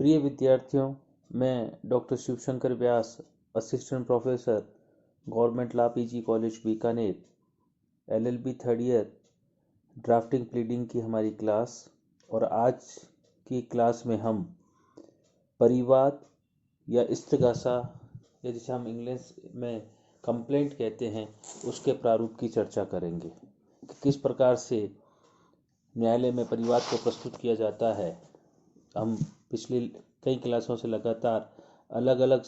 प्रिय विद्यार्थियों, मैं doctor Shivshankar Vyas, assistant professor, government law PG college Bikaner, LLB third year, drafting pleading की हमारी क्लास। और आज की क्लास में हम परिवाद या इस्तिगासा, या जिसे हम इंग्लिश में कंप्लेंट कहते हैं, उसके प्रारूप की चर्चा करेंगे कि किस प्रकार से न्यायालय में परिवाद को प्रस्तुत किया जाता है। हम पिछली कई क्लासों से लगातार अलग अलग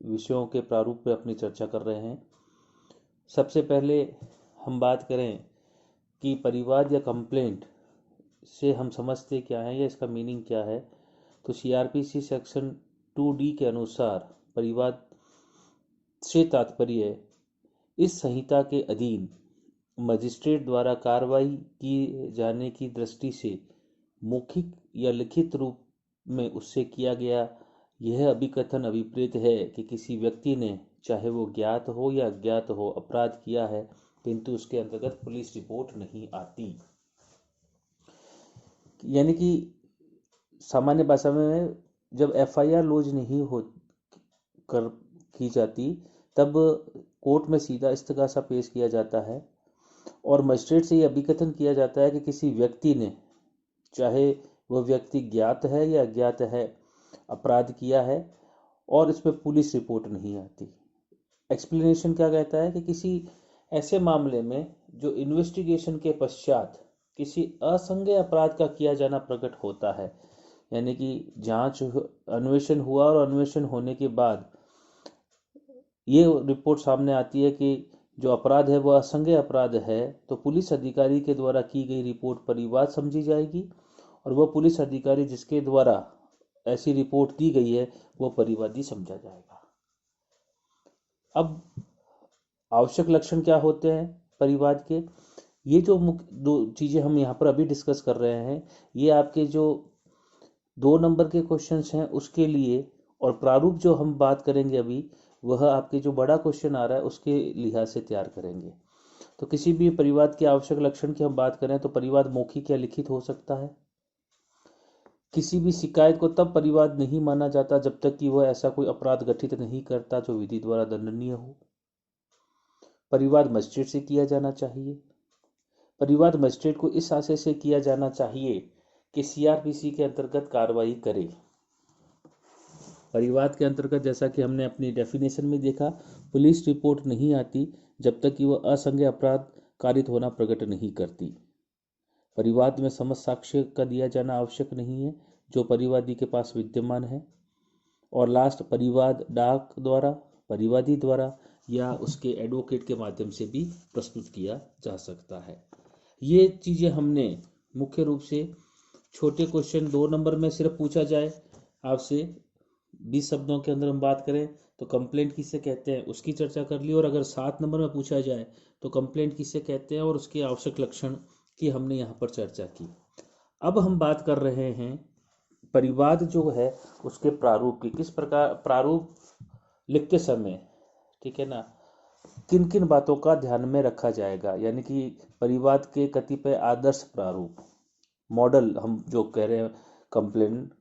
विषयों के प्रारूप पर अपनी चर्चा कर रहे हैं। सबसे पहले हम बात करें कि परिवाद या कंप्लेंट से हम समझते क्या है या इसका मीनिंग क्या है। तो सीआरपीसी सेक्शन 2D के अनुसार परिवाद से तात्पर्य इस संहिता के अधीन मजिस्ट्रेट द्वारा कार्रवाई किए जाने की दृष्टि से मौखिक या लिखित रूप में उससे किया गया यह अभिकथन अभिप्रेत है कि किसी व्यक्ति ने, चाहे वो ज्ञात हो या अज्ञात हो, अपराध किया है, किंतु उसके अंतर्गत पुलिस रिपोर्ट नहीं आती। यानी कि सामान्य भाषा में जब एफआईआर लॉन्च नहीं हो कर की जाती, तब कोर्ट में सीधा इस्तगासा पेश किया जाता है और मजिस्ट्रेट से यह अभिकथन किया जाता है कि किसी व्यक्ति ने, चाहे वह व्यक्ति ज्ञात है या अज्ञात है, अपराध किया है और इस पर पुलिस रिपोर्ट नहीं आती। एक्सप्लेनेशन क्या कहता है कि किसी ऐसे मामले में जो इन्वेस्टिगेशन के पश्चात किसी असंज्ञेय अपराध का किया जाना प्रकट होता है, यानी कि जांच अन्वेषण हुआ और अन्वेषण होने के बाद ये रिपोर्ट सामने आती है कि जो अपराध है वह असंज्ञेय अपराध है, तो पुलिस अधिकारी के द्वारा की गई रिपोर्ट परिवाद समझी जाएगी और वह पुलिस अधिकारी जिसके द्वारा ऐसी रिपोर्ट दी गई है वो परिवादी समझा जाएगा। अब आवश्यक लक्षण क्या होते हैं परिवाद के? ये जो मुख्य दो चीजें हम यहाँ पर अभी डिस्कस कर रहे हैं, ये आपके जो 2 नंबर के क्वेश्चंस हैं उसके लिए, और प्रारूप जो हम बात करेंगे अभी वह आपके जो बड़ा क्वेश्चन आ रहा है उसके लिहाज से तैयार करेंगे। तो किसी भी परिवाद के आवश्यक लक्षण की हम बात करें तो परिवाद मौखिक या लिखित हो सकता है। किसी भी शिकायत को तब परिवाद नहीं माना जाता जब तक कि वह ऐसा कोई अपराध गठित नहीं करता जो विधि द्वारा दंडनीय हो। परिवाद मजिस्ट्रेट से किया जाना चाहिए। परिवाद मजिस्ट्रेट को इस आशय से किया जाना चाहिए कि सीआरपीसी के अंतर्गत कार्रवाई करे। परिवाद के अंतर्गत, जैसा कि हमने अपनी डेफिनेशन में देखा, पुलिस रिपोर्ट नहीं आती जब तक कि वह असंज्ञेय अपराध कारित होना प्रकट नहीं करती। परिवाद में समस्त साक्ष्य का दिया जाना आवश्यक नहीं है जो परिवादी के पास विद्यमान है। और लास्ट, परिवाद डाक द्वारा, परिवादी द्वारा या उसके एडवोकेट के माध्यम से भी प्रस्तुत किया जा सकता है। ये चीजें हमने मुख्य रूप से छोटे क्वेश्चन 2 नंबर में सिर्फ पूछा जाए आपसे 20 शब्दों के अंदर हम बात करें तो कंप्लेंट किसे कहते हैं उसकी चर्चा कर ली, और अगर 7 नंबर में पूछा जाए तो कंप्लेंट किसे कहते हैं और उसके आवश्यक लक्षण की हमने यहाँ पर चर्चा की। अब हम बात कर रहे हैं परिवाद जो है उसके प्रारूप की। किस प्रकार प्रारूप लिखते समय, ठीक है ना, किन किन बातों का ध्यान में रखा जाएगा, यानी कि परिवाद के कतिपय आदर्श प्रारूप, मॉडल हम जो कह रहे हैं कंप्लेंट।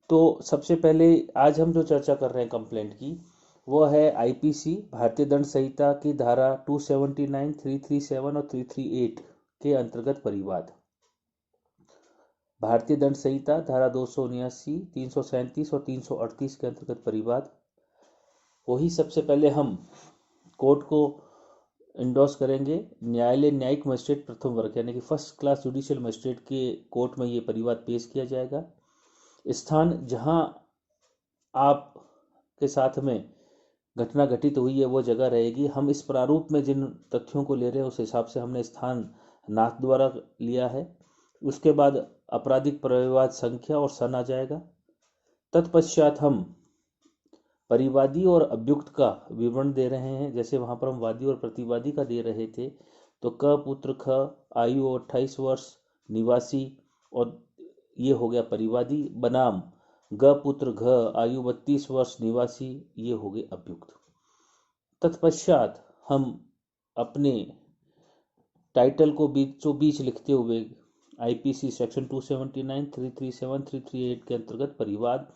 तो सबसे पहले आज हम जो चर्चा कर रहे हैं कंप्लेंट की, वो है आईपीसी भारतीय दंड संहिता की धारा 279, 337 और 338 के अंतर्गत परिवाद। भारतीय दंड संहिता धारा 279, 337 और 338 के अंतर्गत परिवाद। वही सबसे पहले हम कोर्ट को इंडोर्स करेंगे। न्यायालय न्यायिक मजिस्ट्रेट प्रथम वर्ग यानी कि फर्स्ट क्लास जुडिशियल मजिस्ट्रेट के कोर्ट में ये परिवाद पेश किया जाएगा। स्थान जहां आप के साथ में घटना घटित हुई है वो जगह रहेगी। हम इस प्रारूप में जिन तथ्यों को ले रहे हैं उस हिसाब से हमने स्थान नाथ द्वारा लिया है। उसके बाद आपराधिक परिवाद संख्या और सन आ जाएगा। तत्पश्चात हम परिवादी और अभियुक्त का विवरण दे रहे हैं। जैसे वहां पर हम वादी और प्रतिवादी का दे रहे थे, तो क पुत्र ख आयु 28 वर्ष निवासी, और ये हो गया परिवादी, बनाम ग पुत्र घ आयु 32 वर्ष निवासी, ये हो गए अभियुक्त। तत्पश्चात हम अपने टाइटल को बीचों बीच लिखते हुए आईपीसी सेक्शन 279, 337, 338 के अंतर्गत परिवाद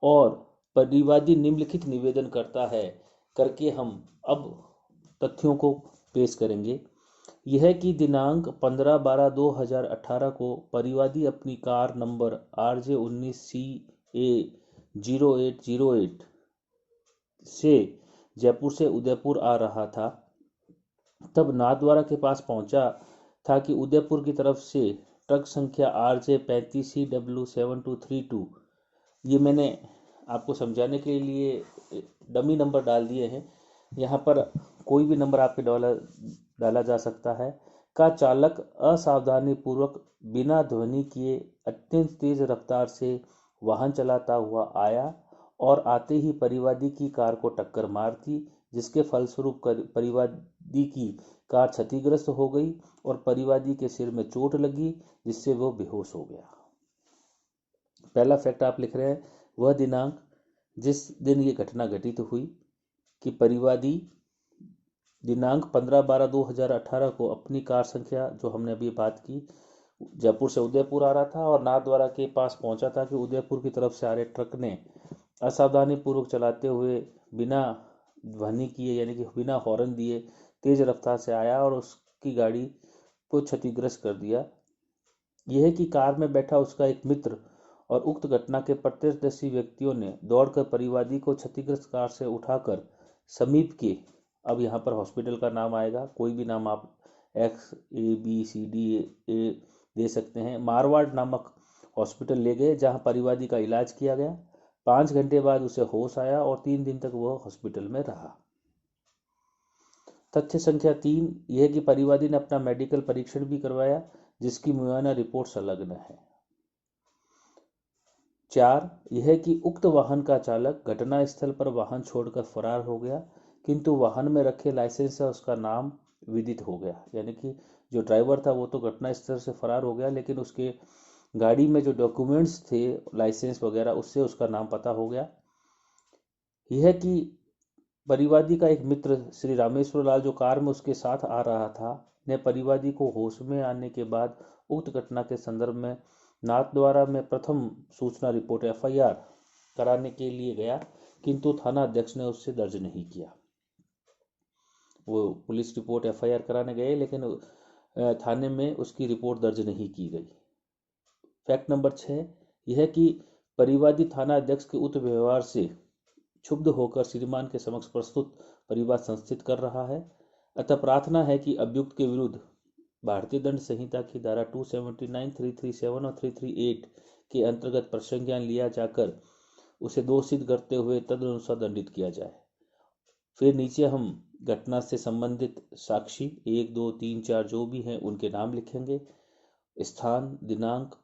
और परिवादी निम्नलिखित निवेदन करता है करके हम अब तथ्यों को पेश करेंगे। यह कि दिनांक 15/12/2018 को परिवादी अपनी कार नंबर RJ19CA0808 से जयपुर से उदयपुर आ रहा था, तब नाथद्वारा के पास पहुंचा था कि उदयपुर की तरफ से ट्रक संख्या RJ35CW7232, ये मैंने आपको समझाने के लिए डमी नंबर डाल दिए हैं, यहाँ पर कोई भी नंबर आपके डाला जा सकता है, का चालक असावधानी पूर्वक बिना ध्वनि किए अत्यंत तेज रफ्तार से वाहन चलाता हुआ आया और आते ही परिवादी की कार को टक्कर मार दी, जिसके फलस्वरूप परिवादी की कार क्षतिग्रस्त हो गई और परिवादी के सिर में चोट लगी, जिससे वो बेहोश हो गया। पहला फैक्ट आप लिख रहे हैं, वह दिनांक जिस दिन ये घटना घटित हुई कि परिवादी दिनांक 15/12/2018 को अपनी कार संख्या, जो हमने अभी बात की, जयपुर से उदयपुर आ रहा था और नाथद्वारा के पास पहुंचा था कि उदयपुर की तरफ से आ रहे ट्रक ने असावधानी पूर्वक चलाते हुए बिना ध्वनि किए यानी कि बिना हॉर्न दिए तेज रफ्तार से आया और उसकी गाड़ी को क्षतिग्रस्त कर दिया। यह कि कार में बैठा उसका एक मित्र और उक्त घटना के प्रत्यक्षदर्शी व्यक्तियों ने दौड़कर परिवादी को क्षतिग्रस्त कार से उठाकर समीप के, अब यहाँ पर हॉस्पिटल का नाम आएगा, कोई भी नाम आप XABCD दे सकते हैं, मारवाड़ नामक हॉस्पिटल ले गए, जहां परिवादी का इलाज किया गया। 5 घंटे बाद उसे होश आया और 3 दिन तक वह हॉस्पिटल में रहा। तथ्य संख्या 3, यह कि परिवादी ने अपना मेडिकल परीक्षण भी करवाया, जिसकी मुआयना रिपोर्ट संलग्न है। 4, यह कि उक्त वाहन का चालक घटना स्थल पर वाहन छोड़कर फरार हो गया, किंतु वाहन में रखे लाइसेंस से उसका नाम विदित हो गया, यानी कि जो ड्राइवर था वो तो घटना स्थल से फरार हो गया, लेकिन उसके गाड़ी में जो डॉक्यूमेंट्स थे, लाइसेंस वगैरह, उससे उसका नाम पता हो गया। यह कि परिवादी का एक मित्र श्री रामेश्वर लाल, जो कार में उसके साथ आ रहा था, ने परिवादी को होश में आने के बाद उक्त घटना के संदर्भ में नाथद्वारा में प्रथम सूचना रिपोर्ट FIR कराने के लिए गया, किंतु थाना अध्यक्ष ने उससे दर्ज नहीं किया। वो पुलिस रिपोर्ट FIR कराने गए, लेकिन थाने में उसकी रिपोर्ट दर्ज नहीं की गई। फैक्ट नंबर 6, यह कि परिवादी थाना अध्यक्ष के उक्त व्यवहार से क्षुब्ध होकर श्रीमान के समक्ष प्रस्तुत परिवाद संस्थित कर रहा है, अतः प्रार्थना है कि अभियुक्त के विरुद्ध भारतीय दंड संहिता की धारा 279, 337 और 338 के अंतर्गत प्रसंज्ञान लिया जाकर उसे दोषित करते हुए तदनुसार दंडित किया जाए। फिर नीचे हम घटना से संबंधित साक्षी 1, 2, 3, 4 जो भी हैं उनके नाम लिखेंगे, स्थान, दिनांक,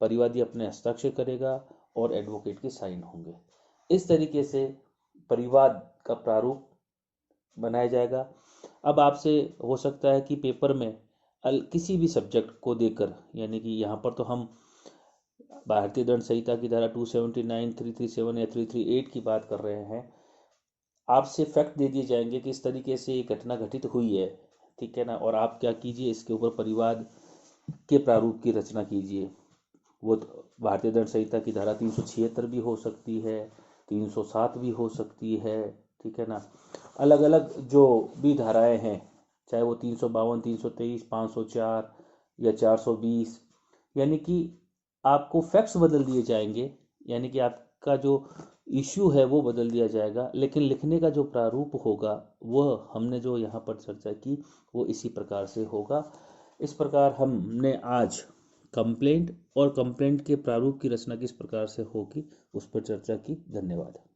परिवादी अपने हस्ताक्षर करेगा और एडवोकेट के साइन होंगे। इस तरीके से परिवाद का प्रारूप बनाया जाएगा। अब आपसे हो सकता है कि पेपर में किसी भी सब्जेक्ट को देकर, यानी कि यहाँ पर तो हम भारतीय दंड संहिता की धारा 279, 337 या 338 की बात कर रहे हैं, आपसे फैक्ट दे दिए जाएंगे कि इस तरीके से ये घटना घटित हुई है, ठीक है ना, और आप क्या कीजिए, इसके ऊपर परिवाद के प्रारूप की रचना कीजिए। वो भारतीय दंड संहिता की धारा 376 भी हो सकती है, 307 भी हो सकती है, ठीक है ना, अलग अलग जो भी धाराएं हैं, चाहे वो 352, 323, 504 या 420, यानी कि आपको फैक्ट्स बदल दिए जाएंगे, यानी कि आपका जो इश्यू है वो बदल दिया जाएगा, लेकिन लिखने का जो प्रारूप होगा वह हमने जो यहाँ पर चर्चा की वो इसी प्रकार से होगा। इस प्रकार हमने आज कंप्लेंट और कंप्लेंट के प्रारूप की रचना किस प्रकार से होगी उस पर चर्चा की। धन्यवाद।